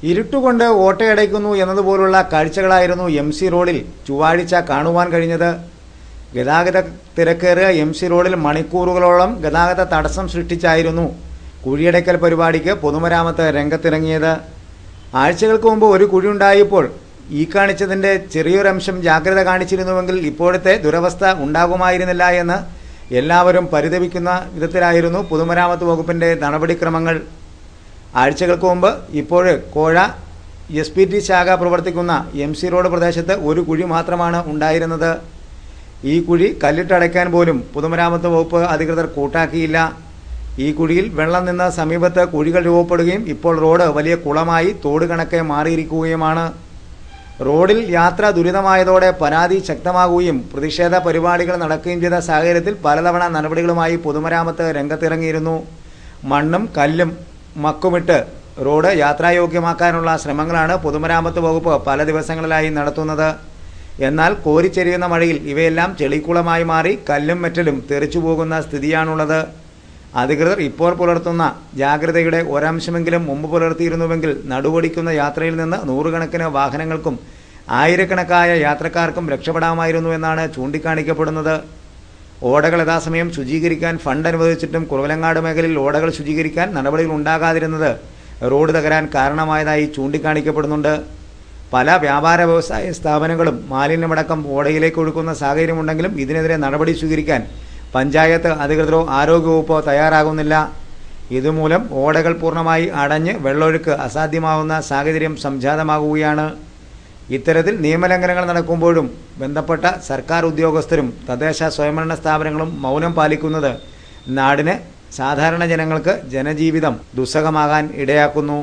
ഇരുട്ടുകൊണ്ട് ഓട്ടയടയ്ക്കുന്നു എന്നതുപോലുള്ള കാഴ്ചകളായിരുന്നു MC റോഡിൽ ചൊവ്വാഴ്ച കാണുവാൻ കഴിഞ്ഞത്. ഗതാഗത തിരക്കേറിയ MC റോഡിൽ മണിക്കൂറുകളോളം ഗതാഗത തടസ്സം സൃഷ്ടിച്ചായിരുന്നു കുഴിയടയ്ക്കൽ പരിപാടിക്ക് പൊതുമരാമത്ത് രംഗത്തിറങ്ങിയത്. ആഴ്ചകൾക്ക് മുമ്പ് ഒരു കുഴിയുണ്ടായപ്പോൾ ഈ കാണിച്ചതിൻ്റെ ചെറിയൊരംശം ജാഗ്രത കാണിച്ചിരുന്നുവെങ്കിൽ ഇപ്പോഴത്തെ ദുരവസ്ഥ ഉണ്ടാകുമായിരുന്നില്ല എന്ന് എല്ലാവരും പരിതപിക്കുന്ന വിധത്തിലായിരുന്നു പൊതുമരാമത്ത് വകുപ്പിൻ്റെ നടപടിക്രമങ്ങൾ. ആഴ്ചകൾക്ക് മുമ്പ് ഇപ്പോൾ കോഴ SPT ശാഖ പ്രവർത്തിക്കുന്ന MC റോഡ് പ്രദേശത്ത് ഒരു കുഴി മാത്രമാണ് ഉണ്ടായിരുന്നത്. ഈ കുഴി കല്ലിട്ടടയ്ക്കാൻ പോലും പൊതുമരാമത്ത് വകുപ്പ് അധികൃതർ കൂട്ടാക്കിയില്ല. ഈ കുഴിയിൽ വെള്ളം നിന്ന് സമീപത്ത് കുഴികൾ രൂപപ്പെടുകയും ഇപ്പോൾ റോഡ് വലിയ കുളമായി തോട് കണക്കെ മാറിയിരിക്കുകയുമാണ്. റോഡിൽ യാത്ര ദുരിതമായതോടെ പരാതി ശക്തമാകുകയും പ്രതിഷേധ പരിപാടികൾ നടക്കുകയും ചെയ്ത സാഹചര്യത്തിൽ പലതവണ നടപടികളുമായി പൊതുമരാമത്ത് രംഗത്തിറങ്ങിയിരുന്നു. മണ്ണും കല്ലും മക്കുമിട്ട് റോഡ് യാത്രായോഗ്യമാക്കാനുള്ള ശ്രമങ്ങളാണ് പൊതുമരാമത്ത് വകുപ്പ് പല ദിവസങ്ങളിലായി നടത്തുന്നത്. എന്നാൽ കോരിച്ചെരിയുന്ന മഴയിൽ ഇവയെല്ലാം ചെളിക്കുളമായി മാറി കല്ലും മെറ്റലും തെറിച്ചു പോകുന്ന സ്ഥിതിയാണുള്ളത്. അധികൃതർ ഇപ്പോൾ പുലർത്തുന്ന ജാഗ്രതയുടെ ഒരംശമെങ്കിലും മുമ്പ് പുലർത്തിയിരുന്നുവെങ്കിൽ നടുവൊടിക്കുന്ന യാത്രയിൽ നിന്ന് നൂറുകണക്കിന് വാഹനങ്ങൾക്കും ആയിരക്കണക്കായ യാത്രക്കാർക്കും രക്ഷപ്പെടാമായിരുന്നു എന്നാണ് ചൂണ്ടിക്കാണിക്കപ്പെടുന്നത്. ഓടകൾ യഥാസമയം ശുചീകരിക്കാൻ ഫണ്ട് അനുവദിച്ചിട്ടും കുറവലങ്ങാട് മേഖലയിൽ ഓടകൾ ശുചീകരിക്കാൻ നടപടികൾ ഉണ്ടാകാതിരുന്നത് റോഡ് തകരാൻ കാരണമായതായി ചൂണ്ടിക്കാണിക്കപ്പെടുന്നുണ്ട്. പല വ്യാപാര വ്യവസായ സ്ഥാപനങ്ങളും മാലിന്യമടക്കം ഓടയിലേക്ക് ഒഴുക്കുന്ന സാഹചര്യമുണ്ടെങ്കിലും ഇതിനെതിരെ നടപടി സ്വീകരിക്കാൻ പഞ്ചായത്ത് അധികൃതരോ ആരോഗ്യവകുപ്പോ തയ്യാറാകുന്നില്ല. ഇതുമൂലം ഓടകൾ പൂർണ്ണമായി അടഞ്ഞ് വെള്ളമൊഴുക്ക് അസാധ്യമാവുന്ന സാഹചര്യം സംജാതമാകുകയാണ്. ഇത്തരത്തിൽ നിയമലംഘനങ്ങൾ നടക്കുമ്പോഴും ബന്ധപ്പെട്ട സർക്കാർ ഉദ്യോഗസ്ഥരും തദ്ദേശ സ്വയംഭരണ സ്ഥാപനങ്ങളും മൗനം പാലിക്കുന്നത് നാടിന് സാധാരണ ജനങ്ങൾക്ക് ജനജീവിതം ദുസ്സഹമാകാൻ ഇടയാക്കുന്നു.